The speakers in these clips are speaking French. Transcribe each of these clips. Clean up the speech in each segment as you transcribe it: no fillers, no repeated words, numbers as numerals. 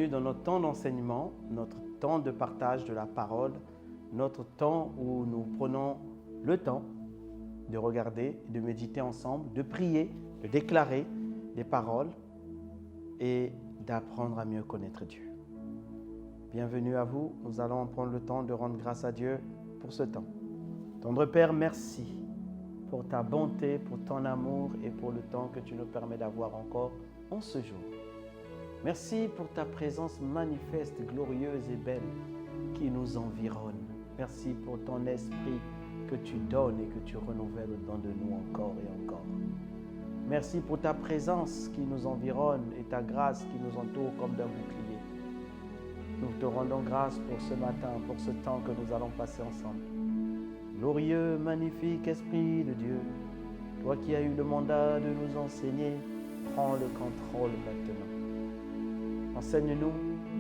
bienvenue dans notre temps d'enseignement, notre temps de partage de la parole, notre temps où nous prenons le temps de regarder, de méditer ensemble, de prier, de déclarer des paroles et d'apprendre à mieux connaître Dieu. Bienvenue à vous, nous allons prendre le temps de rendre grâce à Dieu pour ce temps. Tendre Père, merci pour ta bonté, pour ton amour et pour le temps que tu nous permets d'avoir encore en ce jour. Merci pour ta présence manifeste, glorieuse et belle qui nous environne. Merci pour ton esprit que tu donnes et que tu renouvelles au-dedans de nous encore et encore. Merci pour ta présence qui nous environne et ta grâce qui nous entoure comme d'un bouclier. Nous te rendons grâce pour ce matin, pour ce temps que nous allons passer ensemble. Glorieux, magnifique Esprit de Dieu, toi qui as eu le mandat de nous enseigner, prends le contrôle maintenant. Enseigne-nous,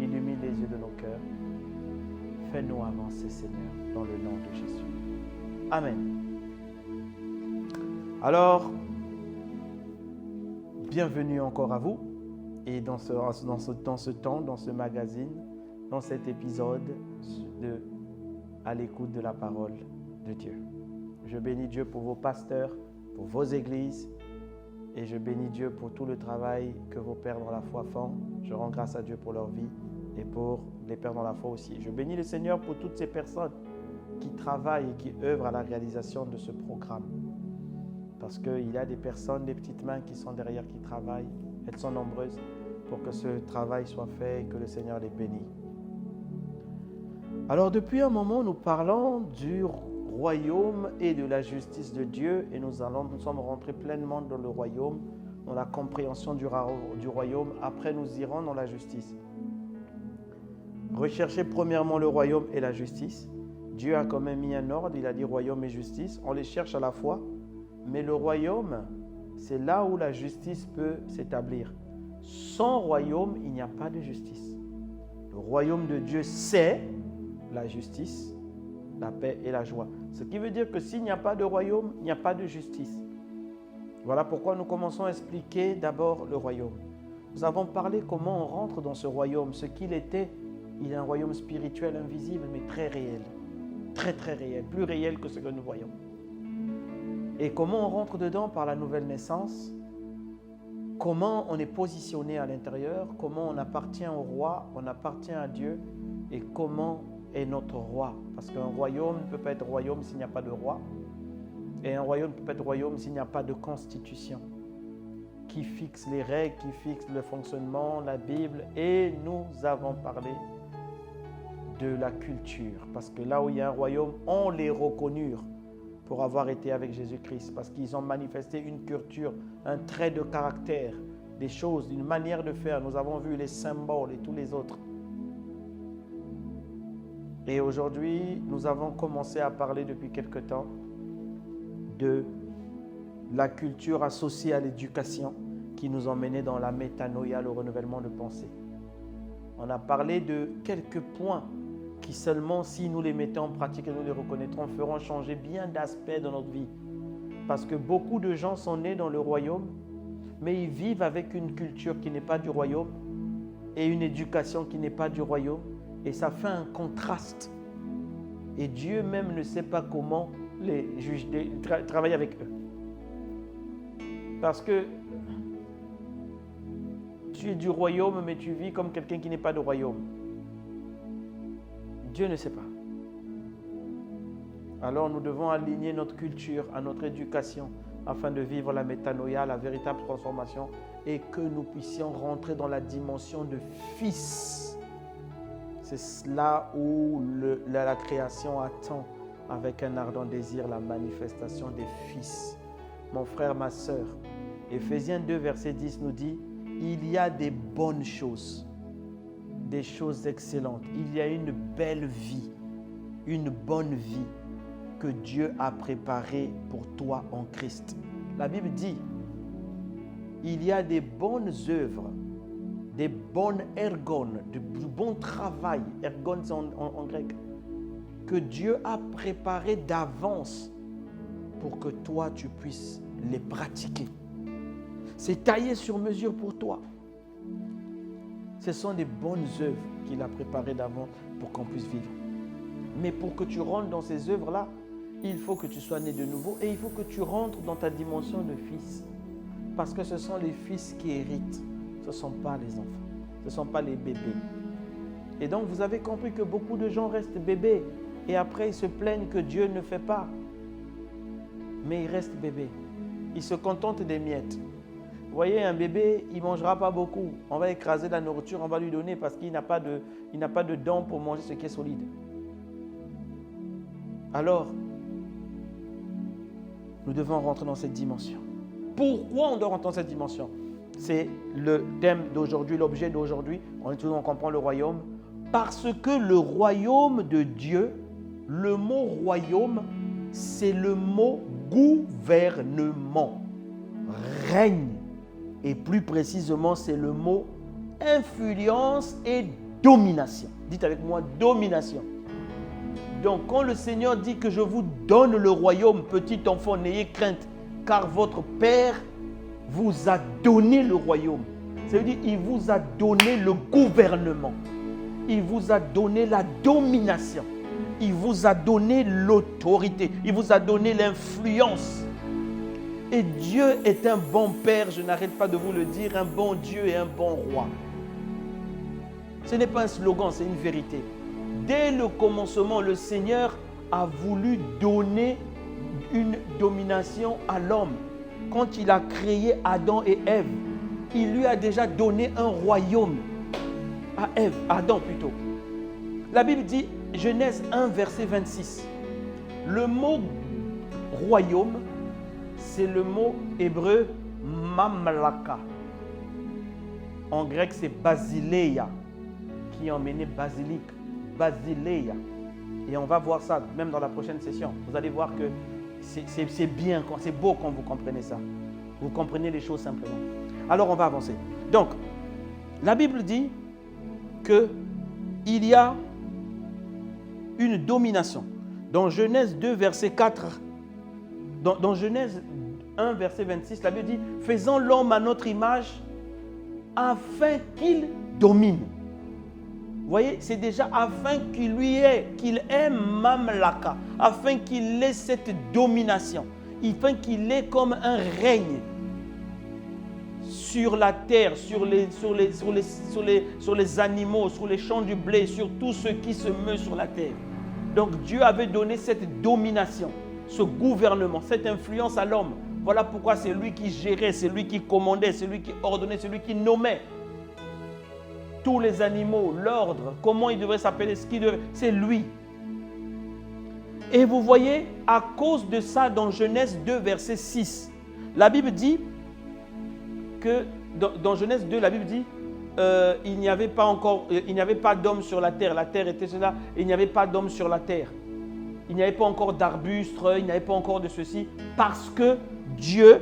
illumine les yeux de nos cœurs. Fais-nous avancer, Seigneur, dans le nom de Jésus. Amen. Alors, bienvenue encore à vous et dans ce temps, dans ce magazine, dans cet épisode de À l'écoute de la parole de Dieu. Je bénis Dieu pour vos pasteurs, pour vos églises et je bénis Dieu pour tout le travail que vos pères dans la foi font. Je rends grâce à Dieu pour leur vie et pour les pères dans la foi aussi. Je bénis le Seigneur pour toutes ces personnes qui travaillent et qui œuvrent à la réalisation de ce programme. Parce qu'il y a des personnes, des petites mains qui sont derrière, qui travaillent. Elles sont nombreuses pour que ce travail soit fait et que le Seigneur les bénisse. Alors depuis un moment, nous parlons du royaume et de la justice de Dieu et nous sommes rentrés pleinement dans le royaume, dans la compréhension du royaume. Après, nous irons dans la justice. Recherchez premièrement le royaume et la justice. Dieu a quand même mis un ordre, il a dit royaume et justice. On les cherche à la fois, mais le royaume, c'est là où la justice peut s'établir. Sans royaume, il n'y a pas de justice. Le royaume de Dieu, c'est la justice, la paix et la joie. Ce qui veut dire que s'il n'y a pas de royaume, il n'y a pas de justice. Voilà pourquoi nous commençons à expliquer d'abord le royaume. Nous avons parlé comment on rentre dans ce royaume, ce qu'il était. Il est un royaume spirituel invisible, mais très réel. Très très réel, plus réel que ce que nous voyons. Et comment on rentre dedans par la nouvelle naissance, comment on est positionné à l'intérieur, comment on appartient au roi, on appartient à Dieu et comment est notre roi. Parce qu'un royaume ne peut pas être royaume s'il n'y a pas de roi et un royaume ne peut pas être royaume s'il n'y a pas de constitution qui fixe les règles, qui fixe le fonctionnement, la Bible. Et nous avons parlé de la culture, parce que là où il y a un royaume, on les reconnut pour avoir été avec Jésus-Christ, parce qu'ils ont manifesté une culture, un trait de caractère, des choses, une manière de faire. Nous avons vu les symboles et tous les autres. Et aujourd'hui, nous avons commencé à parler depuis quelque temps de la culture associée à l'éducation qui nous emmenait dans la métanoïa, le renouvellement de pensée. On a parlé de quelques points qui seulement, si nous les mettons en pratique et nous les reconnaîtrons, feront changer bien d'aspects de notre vie. Parce que beaucoup de gens sont nés dans le royaume, mais ils vivent avec une culture qui n'est pas du royaume et une éducation qui n'est pas du royaume. Et ça fait un contraste. Et Dieu même ne sait pas comment les juges travailler avec eux. Parce que tu es du royaume, mais tu vis comme quelqu'un qui n'est pas du royaume. Dieu ne sait pas. Alors nous devons aligner notre culture à notre éducation afin de vivre la métanoïa, la véritable transformation et que nous puissions rentrer dans la dimension de fils. C'est là où la création attend avec un ardent désir la manifestation des fils. Mon frère, ma sœur, Éphésiens 2, verset 10 nous dit « Il y a des bonnes choses, des choses excellentes. Il y a une belle vie, une bonne vie que Dieu a préparée pour toi en Christ. » La Bible dit « Il y a des bonnes œuvres, des bonnes ergones, du bon travail, ergon c'est en grec, que Dieu a préparé d'avance pour que toi tu puisses les pratiquer. C'est taillé sur mesure pour toi. Ce sont des bonnes œuvres qu'il a préparées d'avant pour qu'on puisse vivre. Mais pour que tu rentres dans ces œuvres-là, il faut que tu sois né de nouveau et il faut que tu rentres dans ta dimension de fils. Parce que ce sont les fils qui héritent. Ce ne sont pas les enfants. Ce ne sont pas les bébés. Et donc, vous avez compris que beaucoup de gens restent bébés. Et après, ils se plaignent que Dieu ne fait pas. Mais ils restent bébés. Ils se contentent des miettes. Vous voyez, un bébé, il ne mangera pas beaucoup. On va écraser la nourriture, on va lui donner parce qu'il n'a pas de dents pour manger ce qui est solide. Alors, nous devons rentrer dans cette dimension. Pourquoi on doit rentrer dans cette dimension? C'est le thème d'aujourd'hui, l'objet d'aujourd'hui. On comprend le royaume. Parce que le royaume de Dieu, le mot royaume, c'est le mot gouvernement, règne. Et plus précisément, c'est le mot influence et domination. Dites avec moi, domination. Donc, quand le Seigneur dit que je vous donne le royaume, petit enfant, n'ayez crainte, car votre Père vous a donné le royaume. Ça veut dire qu'il vous a donné le gouvernement. Il vous a donné la domination. Il vous a donné l'autorité. Il vous a donné l'influence. Et Dieu est un bon Père, je n'arrête pas de vous le dire, un bon Dieu et un bon roi. Ce n'est pas un slogan, c'est une vérité. Dès le commencement, le Seigneur a voulu donner une domination à l'homme. Quand il a créé Adam et Ève, il lui a déjà donné un royaume à Ève, à Adam plutôt. La Bible dit, Genèse 1, verset 26, le mot royaume, c'est le mot hébreu mamlaka. En grec, c'est basileia, qui emmenait basilique, basileia. Et on va voir ça même dans la prochaine session. Vous allez voir que c'est bien, c'est beau quand vous comprenez ça. Vous comprenez les choses simplement. Alors, on va avancer. Donc, la Bible dit qu'il y a une domination. Dans Genèse 2, verset 4, dans Genèse 1, verset 26, la Bible dit « Faisons l'homme à notre image afin qu'il domine ». Vous voyez, c'est déjà afin qu'il ait mamlaka, afin qu'il ait cette domination, afin qu'il ait comme un règne sur la terre, sur les animaux, sur les champs du blé, sur tout ce qui se meut sur la terre. Donc Dieu avait donné cette domination, ce gouvernement, cette influence à l'homme. Voilà pourquoi c'est lui qui gérait, c'est lui qui commandait, c'est lui qui ordonnait, c'est lui qui nommait tous les animaux, l'ordre, comment ils devraient s'appeler, c'est lui. Et vous voyez, à cause de ça, dans Genèse 2, verset 6, la Bible dit que, dans Genèse 2, la Bible dit, il n'y avait pas d'homme sur la terre était cela, et il n'y avait pas d'homme sur la terre. Il n'y avait pas encore d'arbustes, il n'y avait pas encore de ceci, parce que Dieu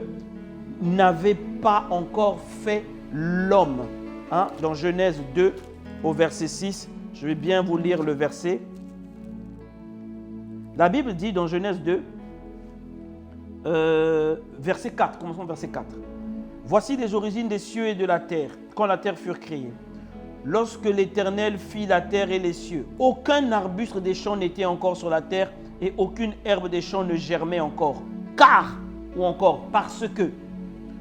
n'avait pas encore fait l'homme. Hein? Dans Genèse 2, au verset 6, je vais bien vous lire le verset. La Bible dit dans Genèse 2, verset 4, commençons verset 4. Voici les origines des cieux et de la terre, quand la terre fut créée. Lorsque l'Éternel fit la terre et les cieux, aucun arbuste des champs n'était encore sur la terre et aucune herbe des champs ne germait encore. Car, ou encore, parce que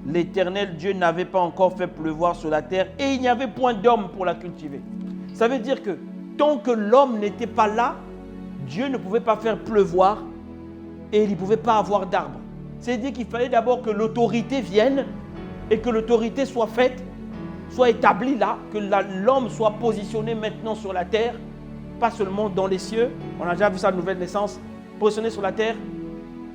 l'Éternel Dieu n'avait pas encore fait pleuvoir sur la terre et il n'y avait point d'homme pour la cultiver. Ça veut dire que tant que l'homme n'était pas là, Dieu ne pouvait pas faire pleuvoir et il ne pouvait pas avoir d'arbres. C'est-à-dire qu'il fallait d'abord que l'autorité vienne et que l'autorité soit faite, soit établie là, que l'homme soit positionné maintenant sur la terre, pas seulement dans les cieux, on a déjà vu sa nouvelle naissance, positionné sur la terre,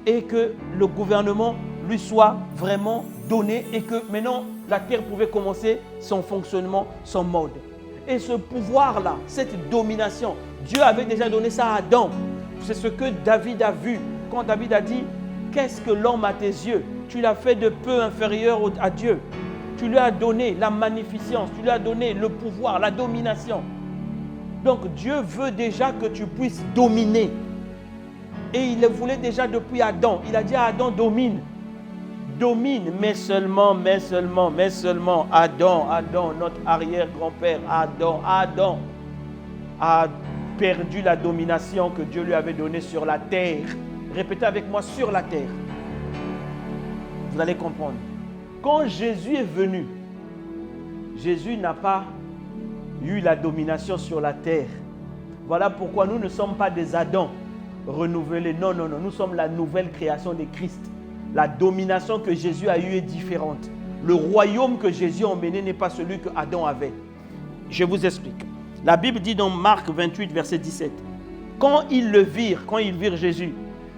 et que le gouvernement lui soit vraiment donné et que maintenant la terre pouvait commencer son fonctionnement, son mode. Et ce pouvoir-là, cette domination, Dieu avait déjà donné ça à Adam. C'est ce que David a vu quand David a dit « Qu'est-ce que l'homme à tes yeux? Tu l'as fait de peu inférieur à Dieu. Tu lui as donné la magnificence, tu lui as donné le pouvoir, la domination. » Donc Dieu veut déjà que tu puisses dominer. Et il le voulait déjà depuis Adam. Il a dit à Adam, domine. domine, mais seulement, Adam, notre arrière-grand-père, Adam a perdu la domination que Dieu lui avait donnée sur la terre. Répétez avec moi, sur la terre. Vous allez comprendre. Quand Jésus est venu, Jésus n'a pas eu la domination sur la terre. Voilà pourquoi nous ne sommes pas des Adams renouvelés. Non, nous sommes la nouvelle création de Christ. La domination que Jésus a eue est différente. Le royaume que Jésus a emmené n'est pas celui que Adam avait. Je vous explique. La Bible dit dans Marc 28, verset 17, quand ils virent Jésus,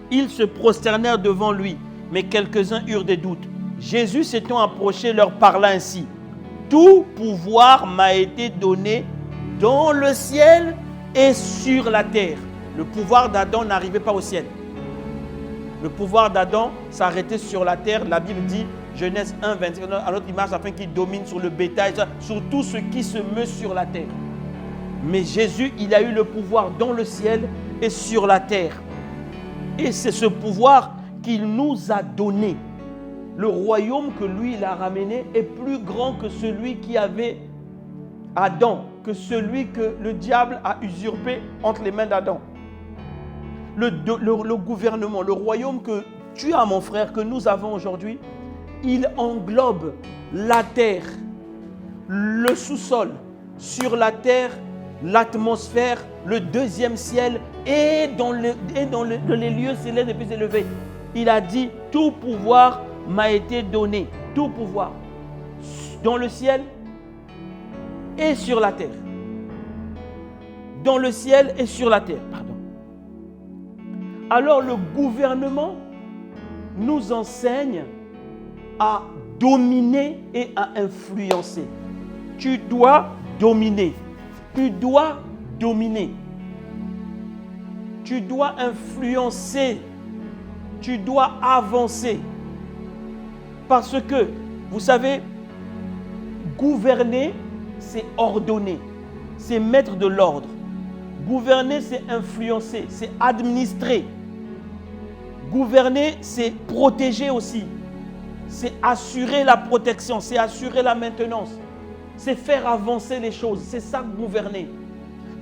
ils se prosternèrent devant lui, mais quelques-uns eurent des doutes. Jésus s'étant approché leur parla ainsi, tout pouvoir m'a été donné dans le ciel et sur la terre. Le pouvoir d'Adam n'arrivait pas au ciel. Le pouvoir d'Adam s'arrêtait sur la terre. La Bible dit, Genèse 1, 21, à notre image, afin qu'il domine sur le bétail, sur tout ce qui se meut sur la terre. Mais Jésus, il a eu le pouvoir dans le ciel et sur la terre. Et c'est ce pouvoir qu'il nous a donné. Le royaume que lui, il a ramené est plus grand que celui qui avait Adam, que celui que le diable a usurpé entre les mains d'Adam. Le gouvernement, le royaume que tu as, mon frère, que nous avons aujourd'hui, il englobe la terre, le sous-sol, sur la terre, l'atmosphère, le deuxième ciel et dans les lieux célestes les plus élevés. Il a dit, tout pouvoir m'a été donné, tout pouvoir, dans le ciel et sur la terre. Dans le ciel et sur la terre, pardon. Alors le gouvernement nous enseigne à dominer et à influencer. Tu dois dominer. Tu dois dominer. Tu dois influencer. Tu dois avancer. Parce que, vous savez, gouverner, c'est ordonner. C'est mettre de l'ordre. Gouverner, c'est influencer. C'est administrer. Gouverner, c'est protéger aussi. C'est assurer la protection. C'est assurer la maintenance. C'est faire avancer les choses. C'est ça, gouverner.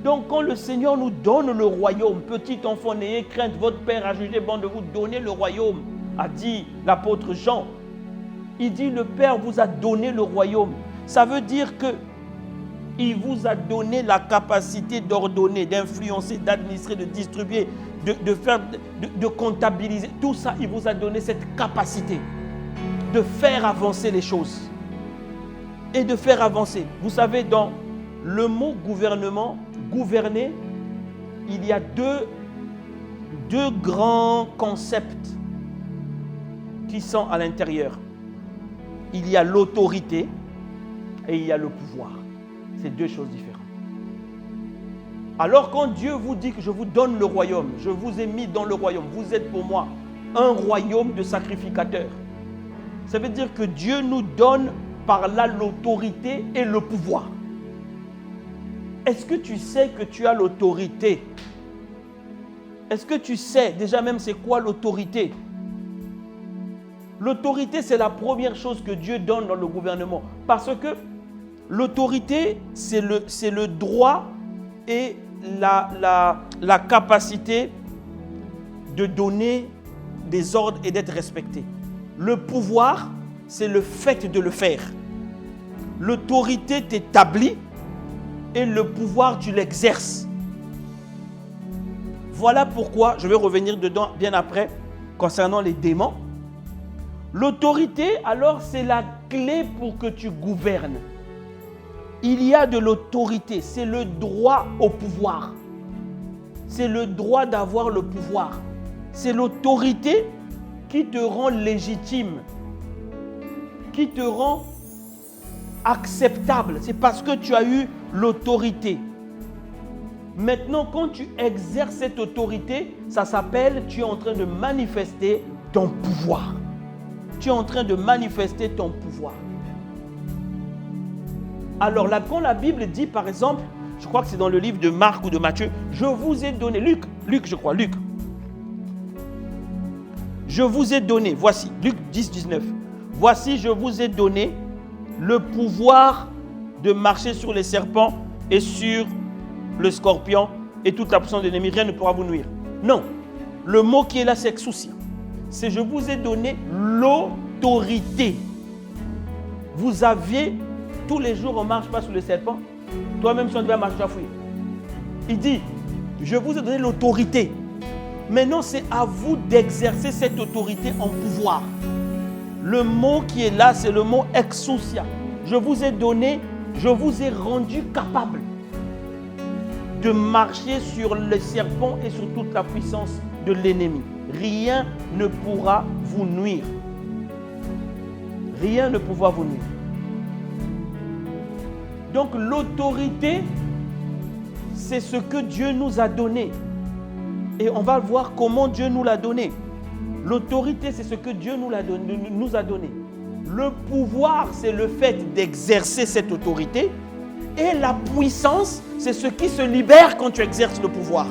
Donc, quand le Seigneur nous donne le royaume, petit enfant, n'ayez crainte, votre Père a jugé bon de vous donner le royaume, a dit l'apôtre Jean. Il dit, le Père vous a donné le royaume. Ça veut dire que il vous a donné la capacité d'ordonner, d'influencer, d'administrer, de distribuer, de comptabiliser. Tout ça, il vous a donné cette capacité de faire avancer les choses. Et de faire avancer. Vous savez, dans le mot gouvernement, gouverner, il y a deux grands concepts qui sont à l'intérieur. Il y a l'autorité et il y a le pouvoir. C'est deux choses différentes. Alors quand Dieu vous dit que je vous donne le royaume, je vous ai mis dans le royaume, vous êtes pour moi un royaume de sacrificateurs. Ça veut dire que Dieu nous donne par là l'autorité et le pouvoir. Est-ce que tu sais que tu as l'autorité? Est-ce que tu sais déjà même c'est quoi l'autorité? L'autorité, c'est la première chose que Dieu donne dans le gouvernement. Parce que l'autorité, c'est le droit et la capacité de donner des ordres et d'être respecté. Le pouvoir, c'est le fait de le faire. L'autorité t'établit et le pouvoir, tu l'exerces. Voilà pourquoi, je vais revenir dedans bien après, concernant les démons. L'autorité, alors, c'est la clé pour que tu gouvernes. Il y a de l'autorité, c'est le droit au pouvoir. C'est le droit d'avoir le pouvoir. C'est l'autorité qui te rend légitime, qui te rend acceptable. C'est parce que tu as eu l'autorité. Maintenant, quand tu exerces cette autorité, ça s'appelle, tu es en train de manifester ton pouvoir. Tu es en train de manifester ton pouvoir. Alors là, quand la Bible dit, par exemple, je crois que c'est dans le livre de Marc ou de Matthieu, je vous ai donné, Luc, je crois, Luc. Je vous ai donné, voici, Luc 10, 19. Voici, je vous ai donné le pouvoir de marcher sur les serpents et sur le scorpion et toute la puissance de l'ennemi. Rien ne pourra vous nuire. Non. Le mot qui est là, c'est exousia. C'est je vous ai donné l'autorité. Vous aviez, tous les jours, on ne marche pas sur le serpent. Toi-même, si on devait marcher, tu vas fouiller. Il dit, je vous ai donné l'autorité. Maintenant, c'est à vous d'exercer cette autorité en pouvoir. Le mot qui est là, c'est le mot exousia. Je vous ai donné, je vous ai rendu capable de marcher sur les serpents et sur toute la puissance de l'ennemi. Rien ne pourra vous nuire. Rien ne pourra vous nuire. Donc l'autorité, c'est ce que Dieu nous a donné. Et on va voir comment Dieu nous l'a donné. L'autorité, c'est ce que Dieu nous a donné. Le pouvoir, c'est le fait d'exercer cette autorité. Et la puissance, c'est ce qui se libère quand tu exerces le pouvoir.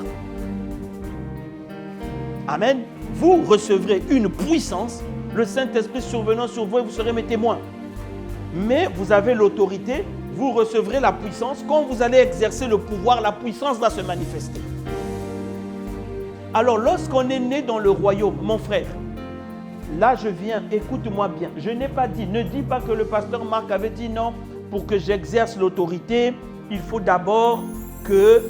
Amen. Vous recevrez une puissance, le Saint-Esprit survenant sur vous et vous serez mes témoins. Mais vous avez l'autorité, vous recevrez la puissance. Quand vous allez exercer le pouvoir, la puissance va se manifester. Alors, lorsqu'on est né dans le royaume, mon frère, là je viens, écoute-moi bien. Je n'ai pas dit, ne dis pas que le pasteur Marc avait dit non, pour que j'exerce l'autorité, il faut d'abord que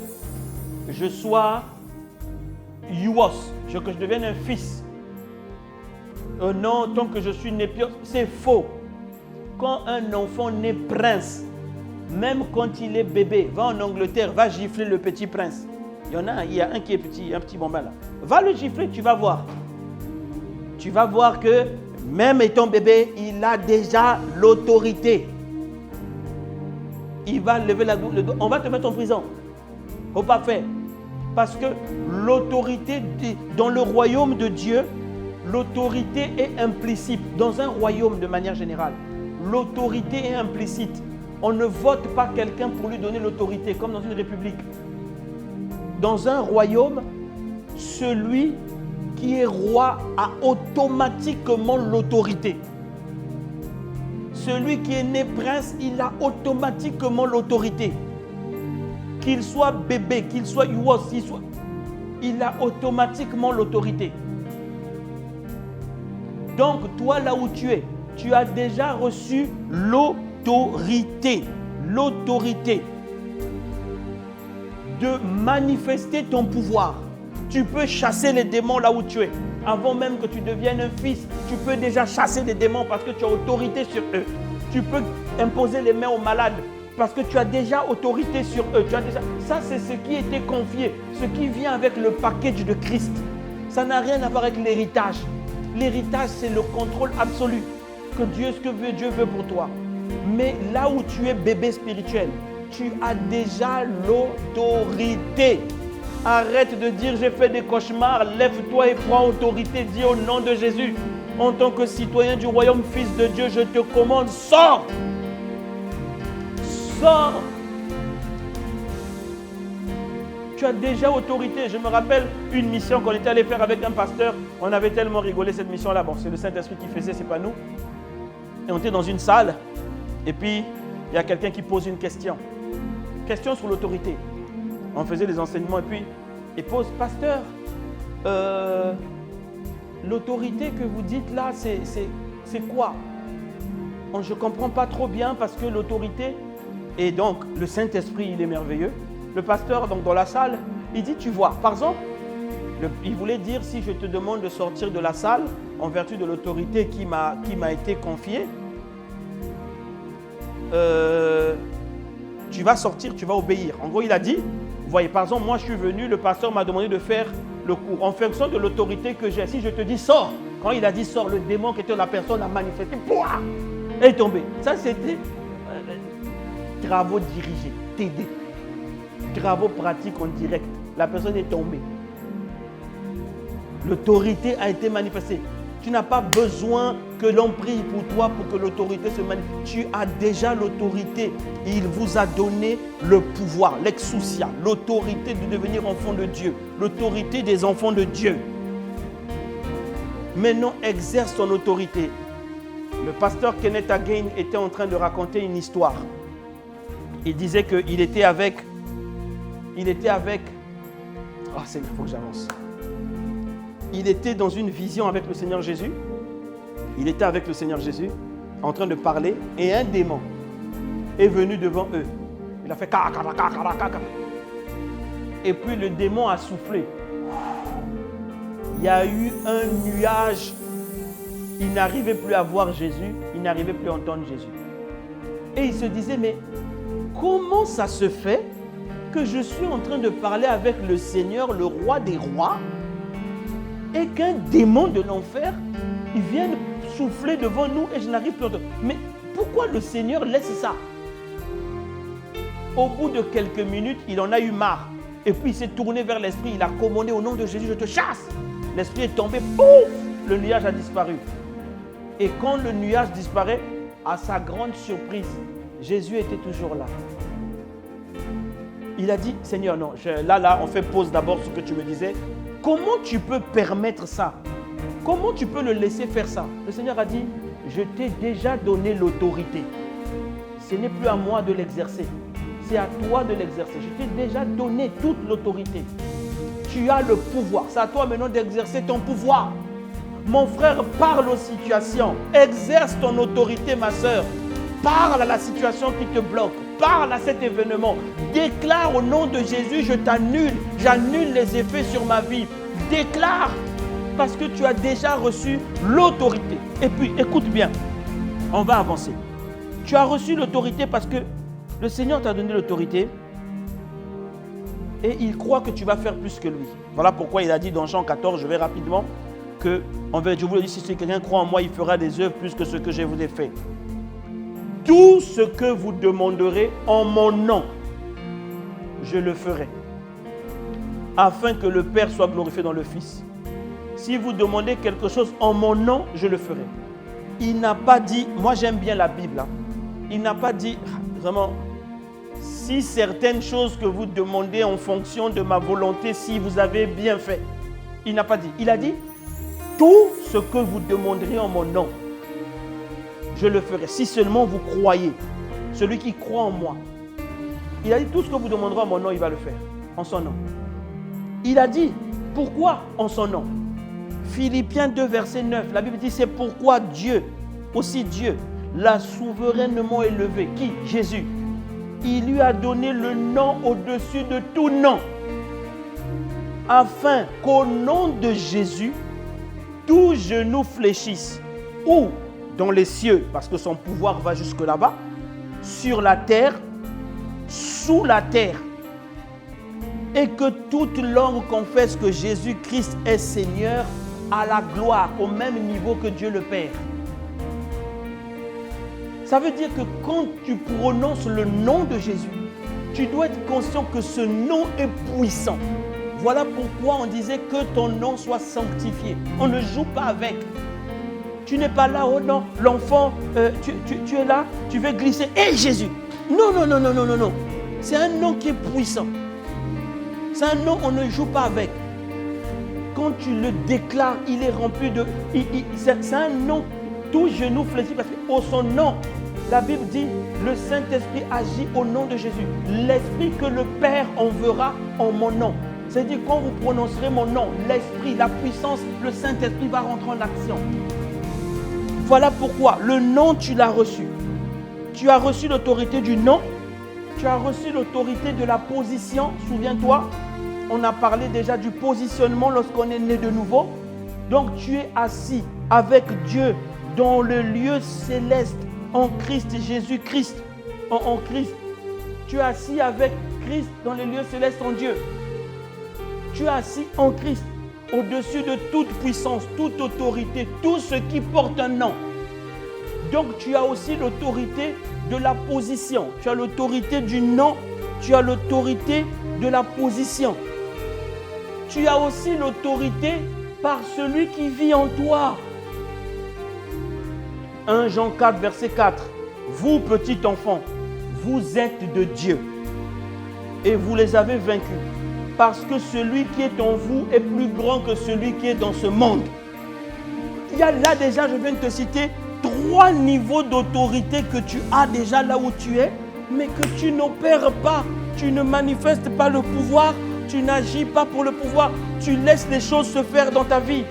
je sois Youos, que je devienne un fils. Non, tant que je suis né pieux, c'est faux. Quand un enfant naît prince, même quand il est bébé, va en Angleterre, va gifler le petit prince. Il y a un qui est petit, un petit bambin là. Va le gifler, tu vas voir. Tu vas voir que même étant bébé, il a déjà l'autorité. Il va lever le dos. On va te mettre en prison. Faut pas faire. Parce que l'autorité, dans le royaume de Dieu, l'autorité est implicite. Dans un royaume de manière générale, l'autorité est implicite. On ne vote pas quelqu'un pour lui donner l'autorité, comme dans une république. Dans un royaume, celui qui est roi a automatiquement l'autorité. Celui qui est né prince, il a automatiquement l'autorité. Qu'il soit bébé, qu'il soit youos, il a automatiquement l'autorité. Donc, toi là où tu es, tu as déjà reçu l'autorité. L'autorité de manifester ton pouvoir. Tu peux chasser les démons là où tu es. Avant même que tu deviennes un fils, tu peux déjà chasser les démons parce que tu as autorité sur eux. Tu peux imposer les mains aux malades parce que tu as déjà autorité sur eux. Ça, c'est ce qui était confié, ce qui vient avec le package de Christ. Ça n'a rien à voir avec l'héritage. L'héritage, c'est le contrôle absolu que Dieu veut pour toi. Mais là où tu es bébé spirituel, tu as déjà l'autorité. Arrête de dire j'ai fait des cauchemars, lève-toi et prends autorité, dis au nom de Jésus. En tant que citoyen du royaume, fils de Dieu, je te commande, sors. Sors. Tu as déjà autorité. Je me rappelle une mission qu'on était allé faire avec un pasteur. On avait tellement rigolé cette mission-là. Bon, c'est le Saint-Esprit qui faisait, c'est pas nous. Et on était dans une salle. Et puis, il y a quelqu'un qui pose une question. Question sur l'autorité. On faisait les enseignements et puis, il pose, pasteur, l'autorité que vous dites là, c'est quoi? Je ne comprends pas trop bien parce que l'autorité, et donc le Saint-Esprit, il est merveilleux. Le pasteur, donc dans la salle, il dit, tu vois, par exemple, il voulait dire, si je te demande de sortir de la salle, en vertu de l'autorité qui m'a été confiée, tu vas sortir, tu vas obéir. En gros, il a dit, vous voyez, par exemple, moi je suis venu, le pasteur m'a demandé de faire le cours. En fonction de l'autorité que j'ai, si je te dis sors, quand il a dit sors, le démon qui était la personne a manifesté, pouah, elle est tombée. Ça c'était travaux dirigés, TD. Travaux pratiques en direct. La personne est tombée. L'autorité a été manifestée. Tu n'as pas besoin que l'on prie pour toi pour que l'autorité se manifeste. Tu as déjà l'autorité. Il vous a donné le pouvoir, l'exousia, l'autorité de devenir enfant de Dieu, l'autorité des enfants de Dieu. Maintenant, exerce ton autorité. Le pasteur Kenneth Hagin était en train de raconter une histoire. Il disait qu'il était avec... Oh Seigneur, il faut que j'avance. Il était dans une vision avec le Seigneur Jésus. Il était avec le Seigneur Jésus, en train de parler, et un démon est venu devant eux. Il a fait kaka. Et puis le démon a soufflé. Il y a eu un nuage. Il n'arrivait plus à voir Jésus, il n'arrivait plus à entendre Jésus. Et il se disait, mais comment ça se fait que je suis en train de parler avec le Seigneur, le roi des rois, et qu'un démon de l'enfer, il vient souffler devant nous et je n'arrive plus à entendre. Mais pourquoi le Seigneur laisse ça? Au bout de quelques minutes, il en a eu marre. Et puis il s'est tourné vers l'esprit, il a commandé au nom de Jésus, je te chasse. L'esprit est tombé, pouf, le nuage a disparu. Et quand le nuage disparaît, à sa grande surprise, Jésus était toujours là. Il a dit, Seigneur, non, là, on fait pause d'abord sur ce que tu me disais. Comment tu peux permettre ça? Comment tu peux le laisser faire ça? Le Seigneur a dit, je t'ai déjà donné l'autorité. Ce n'est plus à moi de l'exercer. C'est à toi de l'exercer. Je t'ai déjà donné toute l'autorité. Tu as le pouvoir. C'est à toi maintenant d'exercer ton pouvoir. Mon frère, parle aux situations. Exerce ton autorité, ma soeur. Parle à la situation qui te bloque. Parle à cet événement. Déclare au nom de Jésus, je t'annule. J'annule les effets sur ma vie. Déclare parce que tu as déjà reçu l'autorité. Et puis, écoute bien. On va avancer. Tu as reçu l'autorité parce que le Seigneur t'a donné l'autorité. Et il croit que tu vas faire plus que lui. Voilà pourquoi il a dit dans Jean 14, je vais rapidement, que je vous le dis, si quelqu'un croit en moi, il fera des œuvres plus que ce que je vous ai fait. Tout ce que vous demanderez en mon nom, je le ferai, afin que le Père soit glorifié dans le Fils. Si vous demandez quelque chose en mon nom, je le ferai. Il n'a pas dit, moi j'aime bien la Bible, hein. Il n'a pas dit, vraiment, si certaines choses que vous demandez en fonction de ma volonté, si vous avez bien fait. Il n'a pas dit. Il a dit, tout ce que vous demanderez en mon nom, je le ferai. Si seulement vous croyez, celui qui croit en moi. Il a dit, tout ce que vous demanderez en mon nom, il va le faire, en son nom. Il a dit, pourquoi en son nom? Philippiens 2, verset 9, la Bible dit, c'est pourquoi Dieu, aussi Dieu, l'a souverainement élevé. Qui? Jésus. Il lui a donné le nom au-dessus de tout nom, afin qu'au nom de Jésus, tout genou fléchisse, ou dans les cieux, parce que son pouvoir va jusque là-bas, sur la terre, sous la terre, et que toute langue confesse que Jésus-Christ est Seigneur, à la gloire, au même niveau que Dieu le Père. Ça veut dire que quand tu prononces le nom de Jésus, tu dois être conscient que ce nom est puissant. Voilà pourquoi on disait que ton nom soit sanctifié. On ne joue pas avec. Tu n'es pas là, oh non, l'enfant, tu es là, tu veux glisser. Hé Jésus! Non, non, non, non, non, non, non. C'est un nom qui est puissant. C'est un nom, on ne joue pas avec. Quand tu le déclares, il est rempli de... c'est un nom, tout genou fléchit, parce qu'au son nom, la Bible dit, le Saint-Esprit agit au nom de Jésus. L'Esprit que le Père enverra en mon nom. C'est-à-dire, quand vous prononcerez mon nom, l'Esprit, la puissance, le Saint-Esprit va rentrer en action. Voilà pourquoi le nom, tu l'as reçu. Tu as reçu l'autorité du nom. Tu as reçu l'autorité de la position. Souviens-toi, on a parlé déjà du positionnement lorsqu'on est né de nouveau. Donc, tu es assis avec Dieu dans le lieu céleste en Christ Jésus-Christ. En Christ. Tu es assis avec Christ dans les lieux célestes en Dieu. Tu es assis en Christ, au-dessus de toute puissance, toute autorité, tout ce qui porte un nom. Donc tu as aussi l'autorité de la position. Tu as l'autorité du nom, tu as l'autorité de la position. Tu as aussi l'autorité par celui qui vit en toi. 1 Jean 4, verset 4. Vous, petits enfants, vous êtes de Dieu et vous les avez vaincus. Parce que celui qui est en vous est plus grand que celui qui est dans ce monde. Il y a là déjà, je viens de te citer 3 niveaux d'autorité que tu as déjà là où tu es, mais que tu n'opères pas. Tu ne manifestes pas le pouvoir, tu n'agis pas pour le pouvoir, tu laisses les choses se faire dans ta vie.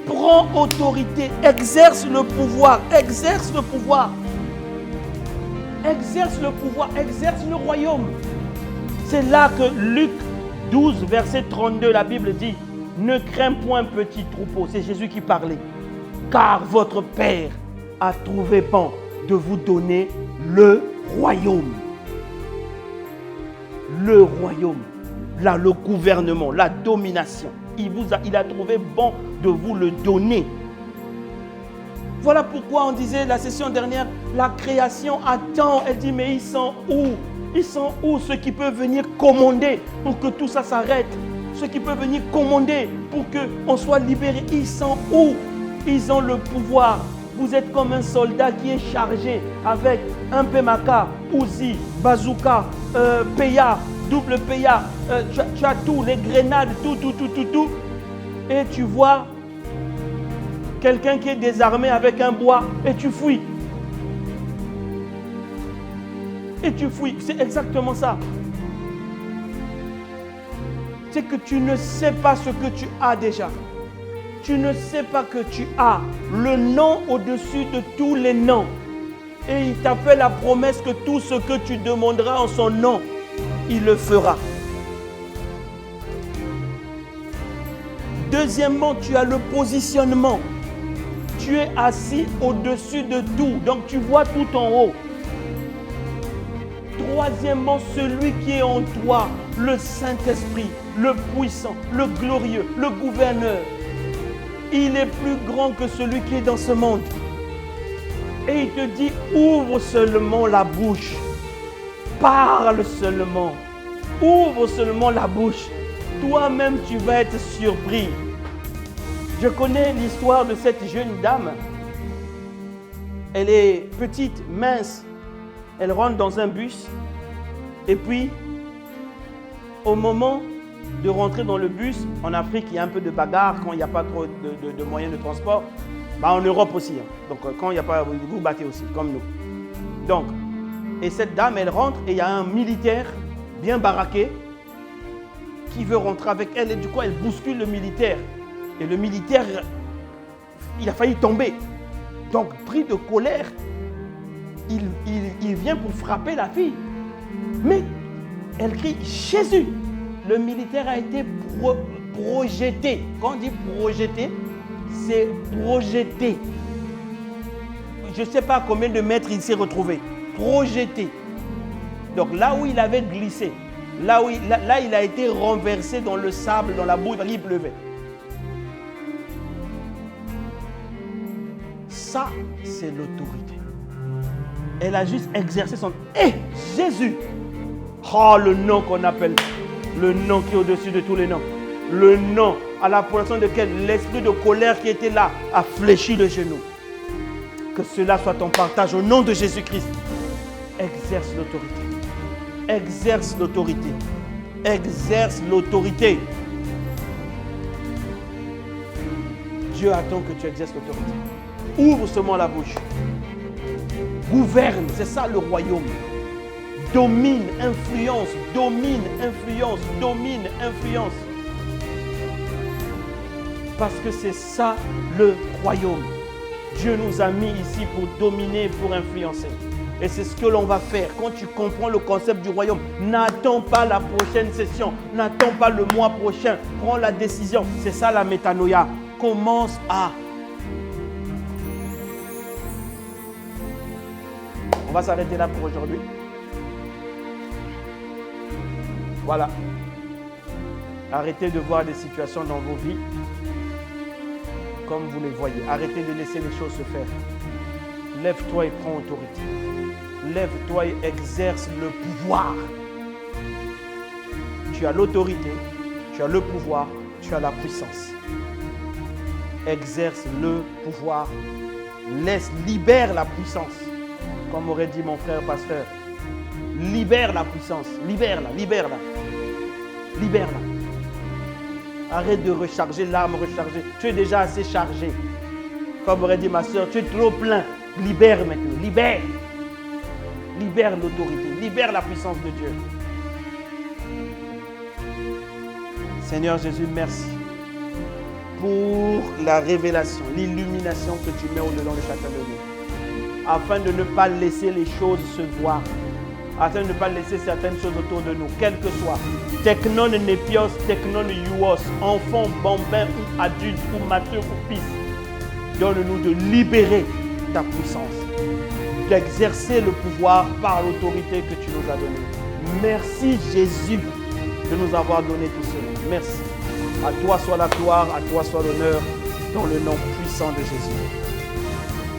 Prends autorité, exerce le pouvoir, exerce le pouvoir. Exerce le pouvoir, exerce le royaume. C'est là que Luc 12, verset 32, la Bible dit, ne crains point petit troupeau, c'est Jésus qui parlait, car votre Père a trouvé bon de vous donner le royaume. Le royaume, là, le gouvernement, la domination. Il a trouvé bon de vous le donner. Voilà pourquoi on disait la session dernière, la création attend. Elle dit, mais ils sont où? Ils sont où ceux qui peuvent venir commander pour que tout ça s'arrête? Ceux qui peuvent venir commander pour qu'on soit libéré, ils sont où? Ils ont le pouvoir. Vous êtes comme un soldat qui est chargé avec un PMK, Uzi, bazooka, PA, double PA. Tu as tout, les grenades, tout. Et tu vois quelqu'un qui est désarmé avec un bois et tu fuis. Et tu fuis. C'est exactement ça. C'est que tu ne sais pas ce que tu as déjà. Tu ne sais pas que tu as le nom au-dessus de tous les noms. Et il t'a fait la promesse que tout ce que tu demanderas en son nom, il le fera. Deuxièmement, tu as le positionnement. Tu es assis au-dessus de tout. Donc tu vois tout en haut. Troisièmement, celui qui est en toi, le Saint-Esprit, le puissant, le glorieux, le gouverneur. Il est plus grand que celui qui est dans ce monde. Et il te dit, ouvre seulement la bouche. Parle seulement. Ouvre seulement la bouche. Toi-même, tu vas être surpris. Je connais l'histoire de cette jeune dame. Elle est petite, mince. Elle rentre dans un bus. Et puis, au moment de rentrer dans le bus, en Afrique, il y a un peu de bagarre quand il n'y a pas trop de moyens de transport. En Europe aussi. Donc, quand il n'y a pas, vous battez aussi, comme nous. Donc, et cette dame, elle rentre et il y a un militaire bien baraqué qui veut rentrer avec elle. Et du coup, elle bouscule le militaire. Et le militaire, il a failli tomber. Donc, pris de colère, il vient pour frapper la fille. Mais elle crie « Jésus !» Le militaire a été projeté. Quand on dit projeté, c'est projeté. Je ne sais pas combien de mètres il s'est retrouvé. Projeté. Donc là où il avait glissé, là il a été renversé dans le sable, dans la boue, il pleuvait. Ça, c'est l'autorité. Elle a juste exercé son... Jésus! Oh, le nom qu'on appelle, le nom qui est au-dessus de tous les noms. Le nom à la prononciation de lequel l'esprit de colère qui était là a fléchi le genou. Que cela soit ton partage au nom de Jésus-Christ. Exerce l'autorité. Exerce l'autorité. Exerce l'autorité. Dieu attend que tu exerces l'autorité. Ouvre seulement la bouche. Gouverne, c'est ça le royaume. Domine, influence, domine, influence, domine, influence. Parce que c'est ça le royaume. Dieu nous a mis ici pour dominer, pour influencer. Et c'est ce que l'on va faire. Quand tu comprends le concept du royaume, n'attends pas la prochaine session, n'attends pas le mois prochain. Prends la décision. C'est ça la métanoïa. Commence à... On va s'arrêter là pour aujourd'hui. Voilà. Arrêtez de voir des situations dans vos vies comme vous les voyez. Arrêtez de laisser les choses se faire. Lève-toi et prends autorité. Lève-toi et exerce le pouvoir. Tu as l'autorité, tu as le pouvoir, tu as la puissance. Exerce le pouvoir. Libère la puissance. Comme aurait dit mon frère pasteur. Libère la puissance. Libère-la, libère-la. Libère-la. Arrête de recharger l'arme rechargée. Tu es déjà assez chargé. femme aurait dit, ma soeur, tu es trop plein. Libère maintenant, libère. Libère l'autorité, libère la puissance de Dieu. Seigneur Jésus, merci pour la révélation, l'illumination que tu mets au-dedans de chacun de nous, afin de ne pas laisser les choses se voir, afin de ne pas laisser certaines choses autour de nous, quel que soit, technon nepios, technon youos, enfant, bambin ou adulte ou mature ou fils, donne-nous de libérer ta puissance, d'exercer le pouvoir par l'autorité que tu nous as donnée. Merci Jésus de nous avoir donné tout cela. Merci. À toi soit la gloire, à toi soit l'honneur, dans le nom puissant de Jésus.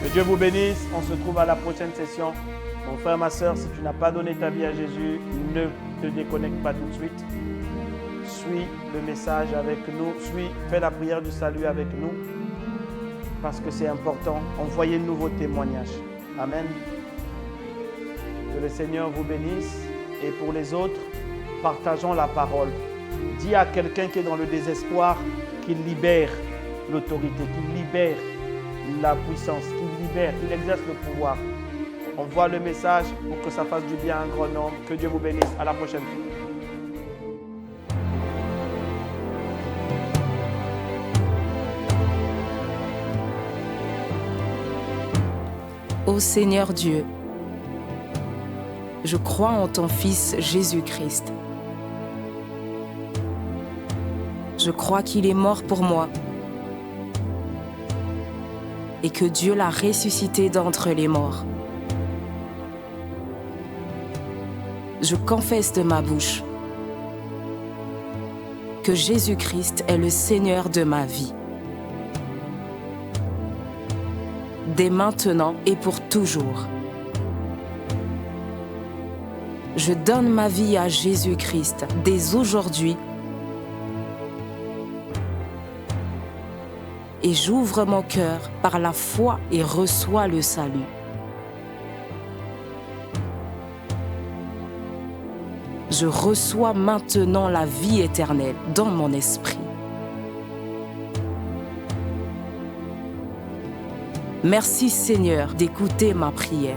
Que Dieu vous bénisse. On se trouve à la prochaine session. Mon frère, ma soeur, si tu n'as pas donné ta vie à Jésus, ne te déconnecte pas tout de suite. Suis le message avec nous. Fais la prière du salut avec nous. Parce que c'est important. Envoyez-nous vos témoignages. Amen. Que le Seigneur vous bénisse. Et pour les autres, partageons la parole. Dis à quelqu'un qui est dans le désespoir qu'il libère l'autorité, qu'il libère la puissance, qu'il libère, qu'il exerce le pouvoir. Envoie le message pour que ça fasse du bien à un grand nombre. Que Dieu vous bénisse. À la prochaine. Ô Seigneur Dieu, je crois en ton Fils Jésus-Christ. Je crois qu'il est mort pour moi et que Dieu l'a ressuscité d'entre les morts. Je confesse de ma bouche que Jésus-Christ est le Seigneur de ma vie, dès maintenant et pour toujours. Je donne ma vie à Jésus-Christ dès aujourd'hui et j'ouvre mon cœur par la foi et reçois le salut. Je reçois maintenant la vie éternelle dans mon esprit. Merci Seigneur d'écouter ma prière.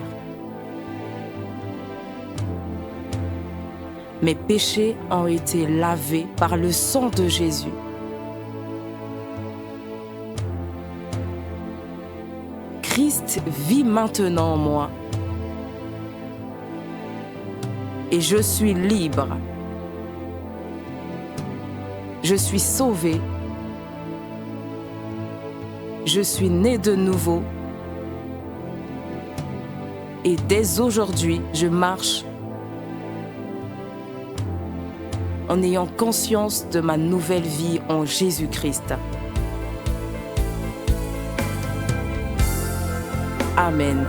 Mes péchés ont été lavés par le sang de Jésus. Christ vit maintenant en moi et je suis libre. Je suis sauvé. Je suis né de nouveau et dès aujourd'hui, je marche en ayant conscience de ma nouvelle vie en Jésus-Christ. Amen.